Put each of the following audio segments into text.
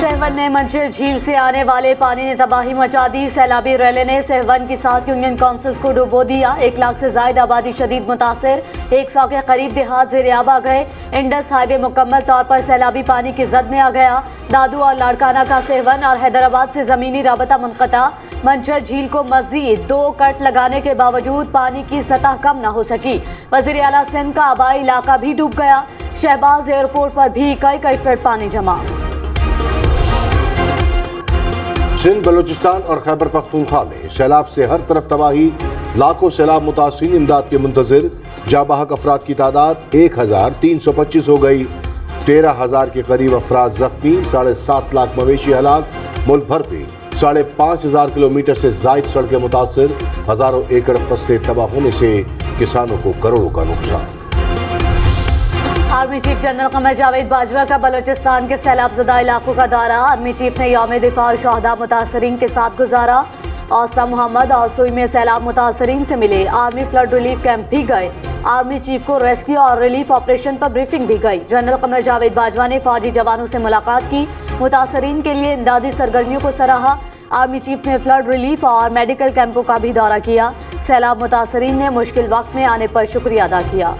सहवन में मंचर झील से आने वाले पानी ने तबाही मचा दी। सैलाबी रैले ने सहवन की 7 यूनियन काउंसिल को डुबो दिया। 1 लाख से ज्यादा आबादी शदीद मुतासर, 100 के करीब देहात ज़ेर-ए-आब आ गए। इंडस हाईवे मुकम्मल तौर पर सैलाबी पानी की जद में आ गया। दादू और लाड़काना का सहवन और हैदराबाद से जमीनी राबता मुनक़ता। मंचर झील को मजीद 2 कट लगाने के बावजूद पानी की सतह कम न हो सकी। वज़ीर आला सिंध का आबाई इलाका भी डूब गया। शहबाज एयरपोर्ट पर भी कई फीट पानी जमा। सिंध, बलूचिस्तान और खैबर पख्तूनख्वा में सैलाब से हर तरफ तबाही। लाखों सैलाब मुतासिरीन इमदाद के मुंतजिर। जाबाहक अफराद की तादाद 1325 हो गई। 13,000 के करीब अफराद जख्मी। 7.5 लाख मवेशी हलाक। मुल्क भर में 5,500 किलोमीटर से जायद सड़कें मुतासर। हजारों एकड़ फसलें तबाह होने से किसानों को करोड़ों का नुकसान। Army chief general Qamar Javed Bajwa का बलूचिस्तान के सैलाबज़दा इलाकों का दौरा। आर्मी चीफ ने यौम दिफा और शहदा मुतासरीन के साथ गुजारा। औसला मोहम्मद और सुई में सैलाब मुतासरीन से मिले। आर्मी फ्लड रिलीफ कैंप भी गए। आर्मी चीफ को रेस्क्यू और रिलीफ ऑपरेशन पर ब्रीफिंग दी गई। जनरल कमर जावेद बाजवा ने फौजी जवानों से मुलाकात की। मुतासरीन के लिए इमदादी सरगर्मियों को सराहा। आर्मी चीफ ने फ्लड रिलीफ और मेडिकल कैंपों का भी दौरा किया। सैलाब मुतासरीन ने मुश्किल वक्त में आने पर शुक्रिया अदा किया।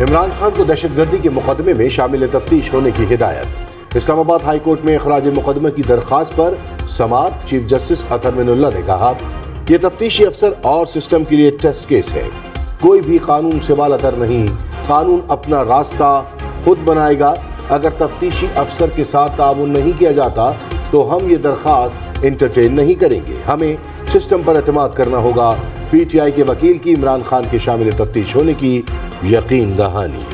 इमरान खान को दहशतगर्दी के मुकदमे में शामिल तफ्तीश होने की हिदायत। इस्लामाबाद हाई कोर्ट में खराज मुकदमे की दरख्वास्त पर समाअत। चीफ जस्टिस अतर मिनुल्ला ने कहा, यह तफ्तीशी अफसर और सिस्टम के लिए टेस्ट केस है। कोई भी कानून से बालातर नहीं, कानून अपना रास्ता खुद बनाएगा। अगर तफ्तीशी अफसर के साथ ताउन नहीं किया जाता तो हम ये दरख्वास्त इंटरटेन नहीं करेंगे। हमें सिस्टम पर एतमाद करना होगा। पीटीआई के वकील की इमरान खान के शामिल तफ्तीश होने की यकीन दहानी।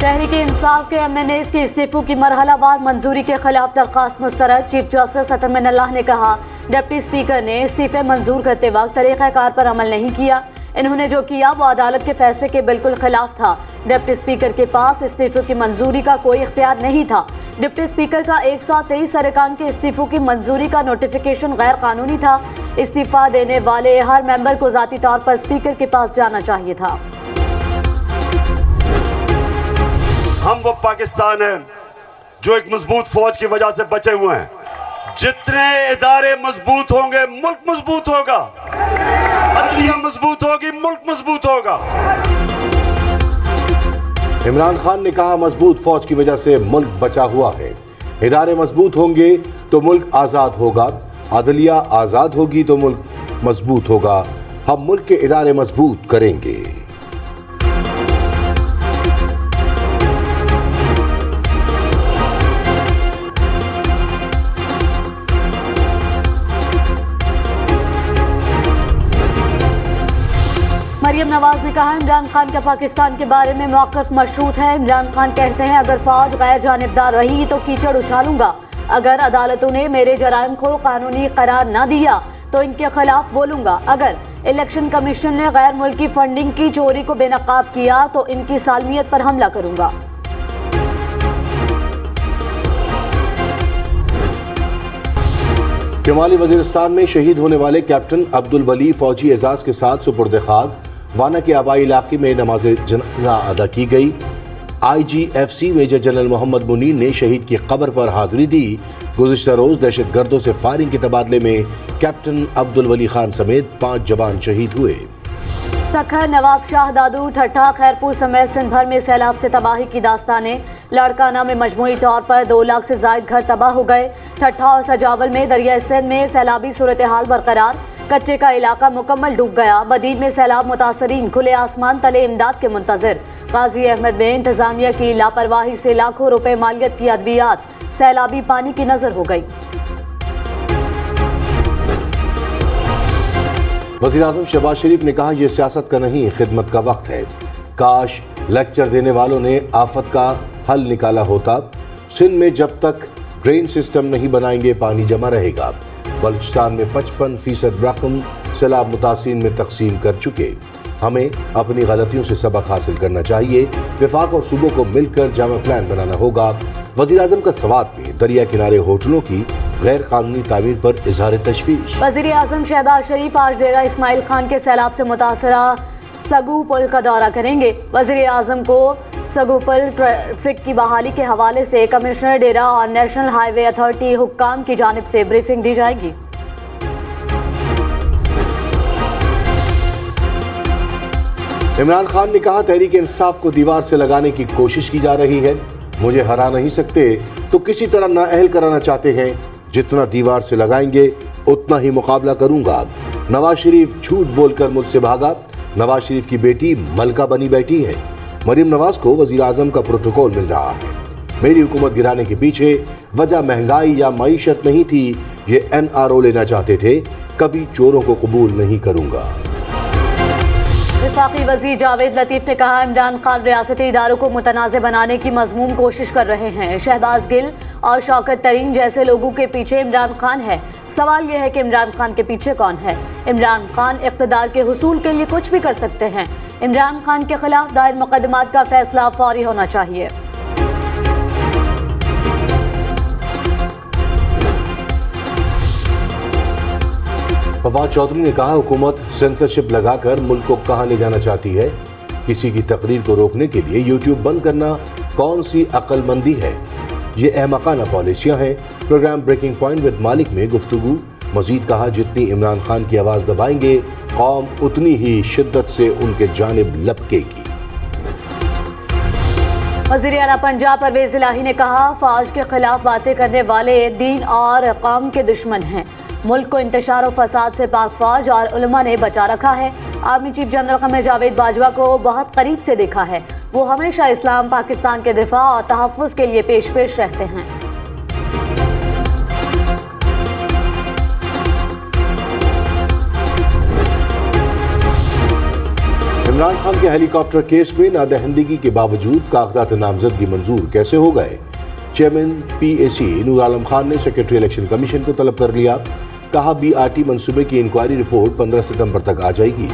तहरीक इंसाफ के MNAs के इस्तीफों की मरहलावार मंजूरी के खिलाफ दरख्वास्त मुस्तरद। चीफ जस्टिस अतर मिनुल्ला ने कहा, डिप्टी स्पीकर ने इस्तीफे मंजूर करते वक्त तरीक़ाकार पर अमल नहीं किया। इन्होंने जो किया वो अदालत के फैसले के बिल्कुल खिलाफ था। डिप्टी स्पीकर के पास इस्तीफों की मंजूरी का कोई इख्तियार नहीं था। डिप्टी स्पीकर का 123 अरकान के इस्तीफों की मंजूरी का नोटिफिकेशन गैर कानूनी था। इस्तीफा देने वाले हर मेंबर को जाती तौर पर स्पीकर के पास जाना चाहिए था। हम वो पाकिस्तान है जो एक मजबूत फौज की वजह से बचे हुए हैं। जितने इदारे मजबूत होंगे मुल्क मजबूत होगा। अदलिया मजबूत होगी, मुल्क मजबूत होगा। इमरान खान ने कहा, मजबूत फौज की वजह से मुल्क बचा हुआ है। इदारे मजबूत होंगे तो मुल्क आजाद होगा। अदलिया आजाद होगी तो मुल्क मजबूत होगा। हम मुल्क के इदारे मजबूत करेंगे। मरियम नवाज ने कहा, इमरान खान का पाकिस्तान के बारे में मौक़िफ़ मशरूत है। इमरान खान कहते हैं, अगर फौज गैर जानिबदार रही तो कीचड़ उछालूंगा। अगर अदालतों ने मेरे जराइम को कानूनी करार न दिया तो इनके खिलाफ बोलूंगा। अगर इलेक्शन कमीशन ने गैर मुल्की फंडिंग की चोरी को बेनकाब किया तो इनकी सालमियत पर हमला करूंगा। शुमाली वजीरिस्तान में शहीद होने वाले कैप्टन अब्दुल वली फौजी एजाज के साथ सुपुर्द खाक। वाना के आबाई इलाके में नमाज जनाजा अदा की गई। IGFC major general Mohammad Munir ने शहीद की कब्र पर हाजिरी दी। गुज़िश्ता रोज दहशतगर्दों से फायरिंग के तबादले में कैप्टन अब्दुल वली खान समेत 5 जवान शहीद हुए। सखर, नवाब शाह, दादू, ठट्ठा, खैरपुर समेत सिंध भर में सैलाब से तबाही की दास्तानें। लाड़काना में मजमूई तौर पर 2 लाख से जायद घर तबाह हो गए। ठट्ठा और सजावल में दरियाई सिंध में सैलाबी सूरत हाल बरकरार। कच्चे का इलाका मुकम्मल डूब गया। बदीन में सैलाब मुतासरीन खुले आसमान तले इमदाद के मुंतजिर। गाजी अहमद में इंतजामिया की लापरवाही से लाखों रुपए मालियत की अद्वियात सैलाबी पानी की नजर हो गई। वज़ीर आज़म शहबाज शरीफ ने कहा, यह सियासत का नहीं खिदमत का वक्त है। काश लेक्चर देने वालों ने आफत का हल निकाला होता। सिंध में जब तक ड्रेन सिस्टम नहीं बनाएंगे पानी जमा रहेगा। बलूचिस्तान में 55% रकम सैलाब मुतासिरीन में तकसीम कर चुके। हमें अपनी गलतियों से सबक हासिल करना चाहिए। वफाक और सूबों को मिलकर जामा प्लान बनाना होगा। वज़ीर आज़म का सवात में दरिया किनारे होटलों की गैर कानूनी तामीर पर इजहार तशवीश। वज़ीर आज़म शहबाज शरीफ आज डेरा इस्माइल खान के सैलाब से मुतासरा सगू पुल का दौरा करेंगे। वज़ीर आज़म को सगू पुल ट्रैफिक की बहाली के हवाले से कमिश्नर डेरा और नेशनल हाईवे अथॉरिटी हुक्काम की जानिब से ब्रीफिंग दी जाएगी। इमरान खान ने कहा, तहरीक इंसाफ को दीवार से लगाने की कोशिश की जा रही है। मुझे हरा नहीं सकते तो किसी तरह नाअहल कराना चाहते हैं। जितना दीवार से लगाएंगे उतना ही मुकाबला करूंगा। नवाज शरीफ झूठ बोलकर मुझसे भागा। नवाज शरीफ की बेटी मलका बनी बैठी है। मरीम नवाज को वजीर आजम का प्रोटोकॉल मिल रहा है। मेरी हुकूमत गिराने के पीछे वजह महंगाई या मईशत नहीं थी, ये NRO लेना चाहते थे। कभी चोरों को कबूल नहीं करूंगा। वफाकी वजीर जावेद लतीफ ने कहा, इमरान खान रियासती इदारों को मुतनाज़ बनाने की मज़मूम कोशिश कर रहे हैं। शहबाज गिल और शौकत तरीन जैसे लोगों के पीछे इमरान खान है। सवाल यह है कि इमरान खान के पीछे कौन है। इमरान खान इक़्तिदार के हुसूल के लिए कुछ भी कर सकते हैं। इमरान खान के खिलाफ दायर मुकदमात का फैसला फौरी होना चाहिए। फवाद चौधरी ने कहा, हुकूमत सेंसरशिप लगाकर मुल्क को कहां ले जाना चाहती है। किसी की तकरीर को रोकने के लिए यूट्यूब बंद करना कौन सी अक्लमंदी है। ये अहमकाना पॉलिसियां हैं। प्रोग्राम ब्रेकिंग पॉइंट विद मालिक में गुफ्तगू। मजीद कहा, जितनी इमरान खान की आवाज दबाएंगे कौम उतनी ही शिद्दत से उनके जानिब लपकेगी। वज़ीर आला पंजाब परवेज इलाही ने कहा, फौज के खिलाफ बातें करने वाले दीन और कौम के दुश्मन हैं। मुल्क को इंतशार और फसाद से पाक फौज और उलमा ने बचा रखा है। आर्मी चीफ जनरल क़मर जावेद बाजवा को बहुत करीब से देखा है। वो हमेशा इस्लाम, पाकिस्तान के दिफा और तहफ़्फ़ुज़ के लिए पेश रहते हैं। इमरान खान के हेलीकॉप्टर केस में नादहंदगी के बावजूद कागजात नामजदगी मंजूर कैसे हो गए। चेयरमैन PAC नूर आलम खान ने सेक्रेटरी इलेक्शन कमीशन को तलब कर लिया। कहा, BRT मंसूबे की इंक्वायरी रिपोर्ट 15 सितंबर तक आ जाएगी।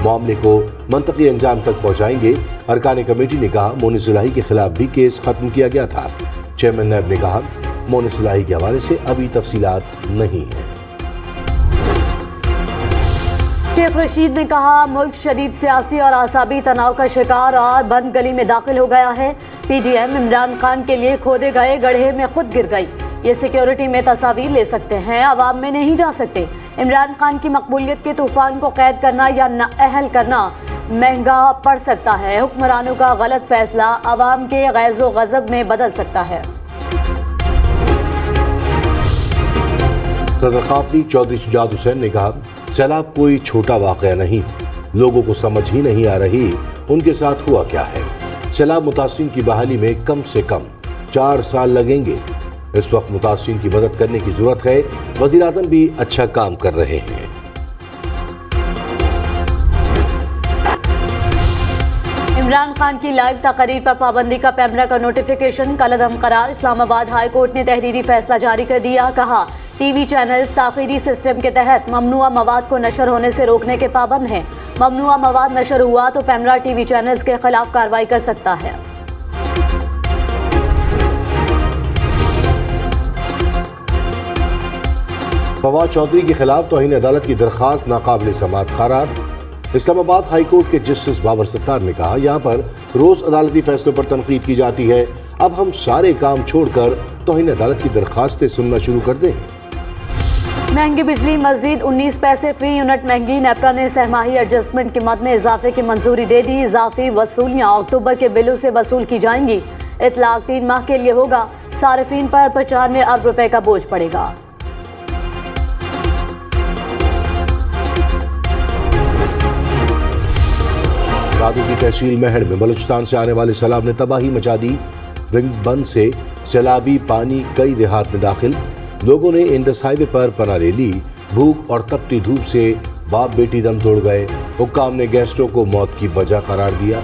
मामले को मंतकी अंजाम तक पहुंचाएंगे। अरकान कमेटी ने कहा, मोनिस इलाही के खिलाफ भी केस खत्म किया गया था। चेयरमैन नैब ने कहा, मोनिस इलाही के हवाले से अभी तफसीलात नहीं है। शेख रशीद ने कहा, मुल्क शदीद सियासी और आसाबी तनाव का शिकार और बंद गली में दाखिल हो गया है। PDM इमरान खान के लिए खोदे गए गड्ढे में खुद गिर गई। ये सिक्योरिटी में तस्वीर ले सकते हैं, अवाम में नहीं जा सकते। इमरान खान की मकबूलियत के तूफान को कैद करना या नाअहल करना महंगा पड़ सकता है। हुक्मरानों का गलत फैसला अवाम के गैज़ो गज़ब में बदल सकता है। सदर काफी चौधरी शुजात हुसैन ने कहा, सैलाब कोई छोटा वाक़या नहीं। लोगों को समझ ही नहीं आ रही उनके साथ हुआ क्या है। सैलाब मुतासिरीन की बहाली में कम से कम 4 साल लगेंगे। इस वक्त मुतासिरीन की मदद करने की जरूरत है। वज़ीर आज़म भी अच्छा काम कर रहे हैं। इमरान खान की लाइव तकरीर पर पाबंदी का पैमरा का नोटिफिकेशन कलअदम करार। इस्लामाबाद हाई कोर्ट ने तहरीरी फैसला जारी कर दिया। कहा, TV चैनल्स ताख़ीरी सिस्टम के तहत ममनुआ मवाद को नशर होने से रोकने के पाबंद हैं। ममनुआ मवाद नशर हुआ तो पैमरा TV चैनल्स के खिलाफ कार्रवाई कर सकता है। फवाद चौधरी के खिलाफ तौहीन अदालत की दरखास्त नाकाबिल समाअत करार। इस्लामाबाद हाई कोर्ट के जस्टिस बाबर सत्तार ने कहा, यहाँ पर रोज अदालती फैसलों पर तनकीद की जाती है। अब हम सारे काम छोड़कर तौहीन अदालत की दरखास्तें सुनना शुरू कर दें। महंगी बिजली मजीद 19 पैसे फी यूनिट महंगी। नेपरा ने सहमाही एडजस्टमेंट कीमत में इजाफे की मंजूरी दे दी। इजाफी वसूलियाँ अक्टूबर के बिलों से वसूल की जाएंगी। इतलाक 3 माह के लिए होगा। सारिफीन पर 95 अरब रुपए का बोझ पड़ेगा। रादू की तहसील महड़ में बलूचिस्तान से आने वाले सैलाब ने तबाही मचा दी। रिंग बंद से सैलाबी पानी कई देहात में दाखिल। लोगों ने इंडस हाईवे पर पनाह ले ली। भूख और तपती धूप से बाप बेटी दम तोड़ गए। हुक्काम ने गैस्ट्रो को मौत की वजह करार दिया।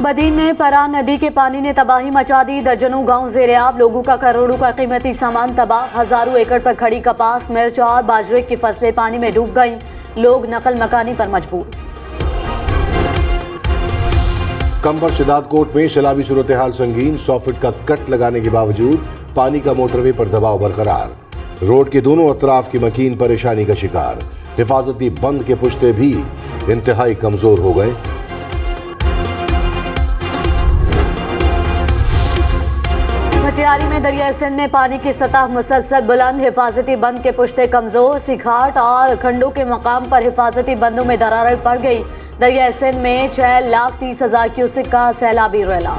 बदीन में परा नदी के पानी ने तबाही मचा दी। दर्जनों गांव ज़ेरे-आब। लोगों का करोड़ों का कीमती सामान तबाह। हजारों एकड़ पर खड़ी कपास, मिर्च और बाजरे की फसलें पानी में डूब गईं। लोग नकल मकानी पर मजबूर। कंबर शिदातकोट में सैलाबी सूरत हाल संगीन। 100 फीट का कट लगाने के बावजूद पानी का मोटरवे पर दबाव बरकरार। रोड के दोनों अतराफ की मकीन परेशानी का शिकार। हिफाजती बंद के पुश्ते भी इंतहाई कमजोर हो गए। मटियाली में दरिया सिंध में पानी की सतह मुसलसल बुलंद, हिफाजती बंद के पुश्ते कमजोर। सिखाट और खंडू के मकाम पर हिफाजती बंदों में दरारें पड़ गई। दरिया सिंध में 6,30,000 क्यूसेक का सैलाबी रैला।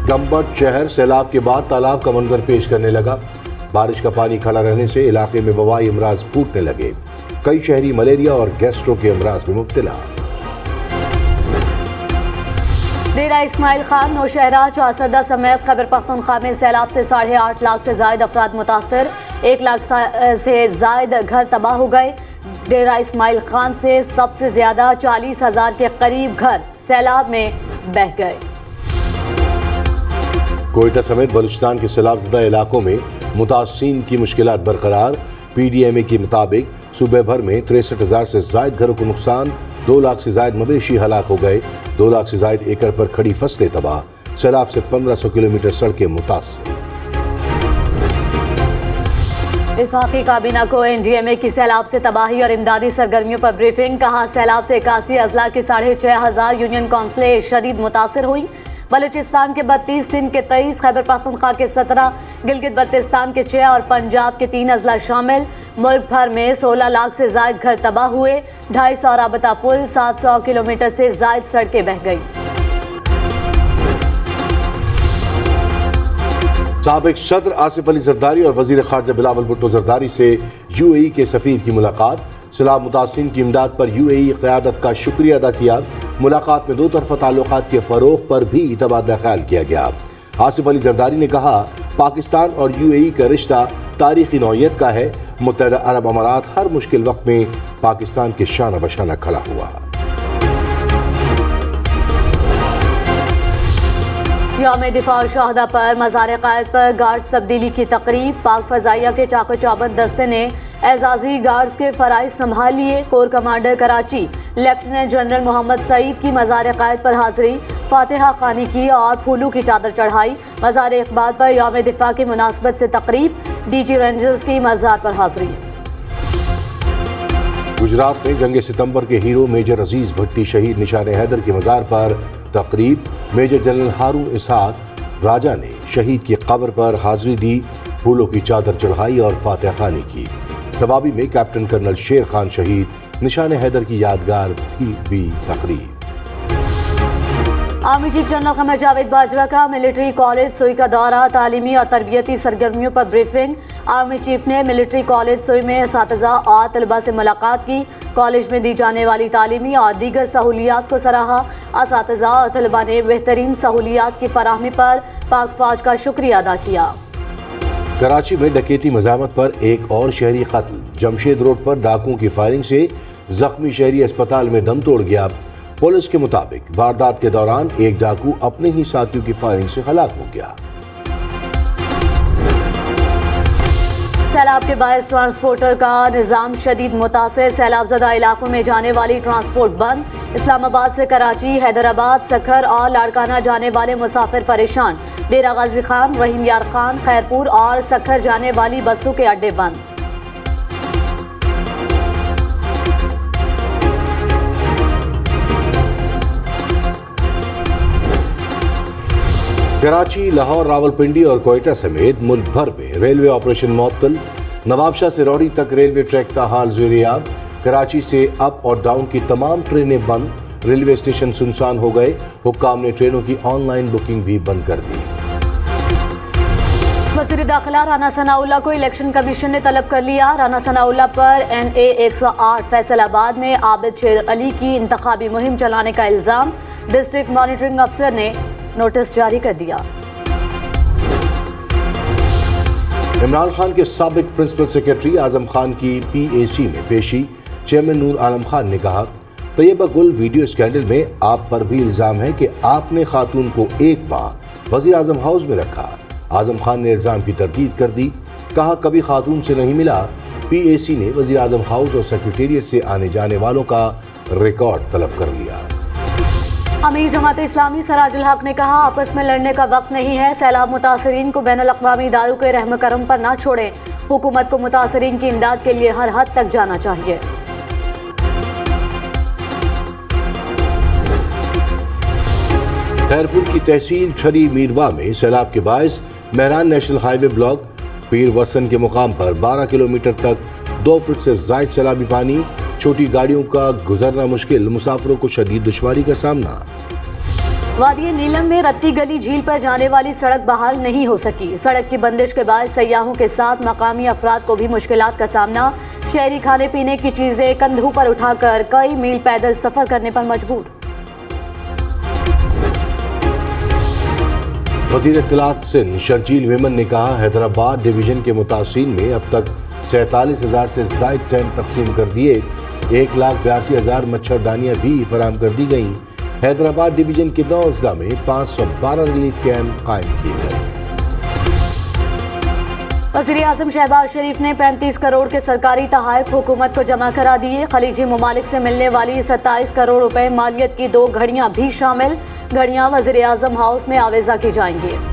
गंबट शहर सैलाब के बाद तालाब का मंजर पेश करने लगा। बारिश का पानी खड़ा रहने से इलाके में वबाई अमराज फूटने लगे। कई शहरी मलेरिया और गैस्ट्रो के अमराज में मुब्तला। डेरा इस्माइल खान, नौशहरा, चारसदा समेत खैबर पख्तूनख्वा में सैलाब से 8.5 लाख से ज्यादा अफराद मुतासर। 1 लाख से ज्यादा घर तबाह हो गए। डेरा इस्माइल खान से सबसे ज्यादा 40,000 के करीब घर सैलाब में बह गए। कोयटा समेत बलूचिस्तान के सैलाबज़दा इलाकों में मुतासिरीन की मुश्किलात बरकरार। PDMA के मुताबिक सूबे भर में 63,000 से ज्यादा घरों को नुकसान। 2 लाख से ज्यादा मवेशी हलाक हो गए। 2 लाख से ज्यादा एकड़ पर खड़ी फसलें तबाह। सैलाब से 1500 किलोमीटर सड़कें मुतासर। वफाकी काबीना को NDMA की सैलाब से तबाही और इमदादी सरगर्मियों पर ब्रीफिंग। कहा सैलाब से 81 अजला की 6,500 यूनियन काउंसिलें शदीद मुतासर हुई। बलूचिस्तान के 32, सिंध के 23, खैबर पख्तूनख्वा के 17, गिलगित बल्तिस्तान के 6 और पंजाब के 3 अजला शामिल। मुल्क भर में 16 लाख से ज्यादा घर तबाह हुए। 250 राबता पुल, 700 किलोमीटर से ज्यादा सड़कें बह गई। साबिक सदर आसिफ अली जरदारी और वजीर खारजा बिलावल भुट्टो जरदारी से UAE के सफीर की मुलाकात। सैलाब मुतासिरीन की इमदाद पर UAE क़यादत का शुक्रिया अदा किया। मुलाकात में 2 तरफ़ा ताल्लुकात के फ़रोग़ पर भी तबादला ख्याल किया गया। आसिफ अली जरदारी ने कहा पाकिस्तान और UAE का रिश्ता तारीखी नौयत का है। मुत्तहदा अरब अमारात हर मुश्किल वक्त में पाकिस्तान के शाना बशाना खड़ा हुआ। यौम दिफा और शहादा पर मज़ार क़ायद पर गार्ड्स तब्दीली की तकरीब। पाक फ़ज़ाइया के चाको चौबंद दस्ते ने एजाजी गार्ड्स के फ़राइज़ संभाल लिए। Core commander Karachi lieutenant general Mohammad Saeed की मज़ार क़ायद पर हाजिरी, फातिहा खानी की और फूलों की चादर चढ़ाई। मज़ार इक़बाल पर यौम दिफा की मुनासबत से तकरीब। DG रेंजर्स की मज़ार पर हाजिरी। गुजरात में जंग सितंबर के हीरो मेजर अजीज भट्टी शहीद निशान हैदर की मज़ार पर तकरीब। मेजर जनरल हारून इसहाक राजा ने शहीद की कब्र पर हाजिरी दी, फूलों की चादर चढ़ाई और फातिहा खानी की। सवाबी में कैप्टन कर्नल शेर खान शहीद, निशान हैदर की यादगार भी तकरीब। Army chief general Qamar Javed Bajwa का मिलिट्री कॉलेज सोई का दौरा। तालीमी और तरबियती सरगर्मियों पर ब्रीफिंग। आर्मी चीफ ने मिलिट्री कॉलेज सोई में असातिज़ा और तलबा से मुलाकात की। कॉलेज में दी जाने वाली तालीमी और दीगर सहूलियात को सराहा। असातिज़ा और तलबा ने बेहतरीन सहूलियात की फराहमी पर पाक फौज का शुक्रिया अदा किया। कराची में डकैती मज़ामत पर एक और शहरी कत्ल। जमशेद रोड पर डाकुओं की फायरिंग से जख्मी शहरी अस्पताल में दम तोड़ गया। पुलिस के मुताबिक वारदात के दौरान एक डाकू अपने ही साथियों की फायरिंग से हलाक हो गया। सैलाब के बायस ट्रांसपोर्टर का निजाम शदीद मुतासिर। सैलाबज़दा इलाकों में जाने वाली ट्रांसपोर्ट बंद। इस्लामाबाद से कराची, हैदराबाद, सखर और लाड़काना जाने वाले मुसाफिर परेशान। डेरा गाजी खान, रहीम यार खान, खैरपुर और सखर जाने वाली बसों के अड्डे बंद। कराची, लाहौर, रावलपिंडी और कोयटा समेत मुल्क भर में रेलवे ऑपरेशन मुअत्तल। नवाबशाह से रौड़ी तक रेलवे ट्रैक का हाल ज़ेर-ए-आब। कराची से अप और डाउन की तमाम ट्रेनें बंद। रेलवे स्टेशन सुनसान हो गए। हुक्काम ने ट्रेनों की ऑनलाइन बुकिंग भी बंद कर दी। वज़ीर दाखिला राना सनाउल्लाह को इलेक्शन कमीशन ने तलब कर लिया। राना सनाउल्लाह पर NA 108 फैसलाबाद में आबिद शेर अली की इंतखाबी मुहिम चलाने का इल्जाम। डिस्ट्रिक्ट मॉनिटरिंग अफसर ने नोटिस जारी कर दिया। इमरान खान के साबिक प्रिंसिपल सेक्रेटरी आजम खान की PAC में पेशी। चेयरमैन नूर आलम खान ने कहा तैयबा गुल वीडियो स्कैंडल में आप पर भी इल्जाम है कि आपने खातून को 1 माह वज़ीर आज़म हाउस में रखा। आजम खान ने इल्जाम की तरदीद कर दी। कहा कभी खातून से नहीं मिला। PAC ने वज़ीर आज़म हाउस और सेक्रेटेरिएट से आने जाने वालों का रिकॉर्ड तलब कर लिया। अमीर जमात इस्लामी सराजुल हक ने कहा आपस में लड़ने का वक्त नहीं है। सैलाब मुतासरीन को बैनुल अक़वामी इदारों के रहम करम पर न छोड़ें। हुकूमत को मुतासरीन की इमदाद के लिए हर हद तक जाना चाहिए। खैरपुर की तहसील छरी मीरवा में सैलाब के बायस मेहरान नेशनल हाईवे ब्लॉक पीर वसन के मुकाम पर 12 किलोमीटर तक 2 फुट से जायद सैलाबी पानी, छोटी गाड़ियों का गुजरना मुश्किल, मुसाफिरों को शदीद दुश्वारी का सामना। वादी नीलम में रत्ती गली झील पर जाने वाली सड़क बहाल नहीं हो सकी। सड़क की बंदिश के बाद सयाहों के साथ मकामी अफराद को भी मुश्किलात का सामना। शहरी खाने पीने की चीजें कंधों पर उठाकर कई मील पैदल सफर करने पर मजबूर। वज़ीर इत्तलात सिंध शर्जील मेमन ने कहा, हैदराबाद डिवीजन के मुतासिरीन में अब तक 47,000 से ज़ायद टेंट तकसीम कर दिए। 1,82,000 मच्छरदानियाँ भी फराहम कर दी गईं। हैदराबाद डिवीजन के 9 अजला में 512 रिलीफ कैंप कायम किए गए। वज़ीर आज़म शहबाज शरीफ ने 35 करोड़ के सरकारी तोहफे हुकूमत को जमा करा दिए। खलीजी ममालिक से मिलने वाली 27 करोड़ रुपए मालियत की 2 घड़ियां भी शामिल। घड़ियां वज़ीर आज़म हाउस में आवेजा की जाएंगी।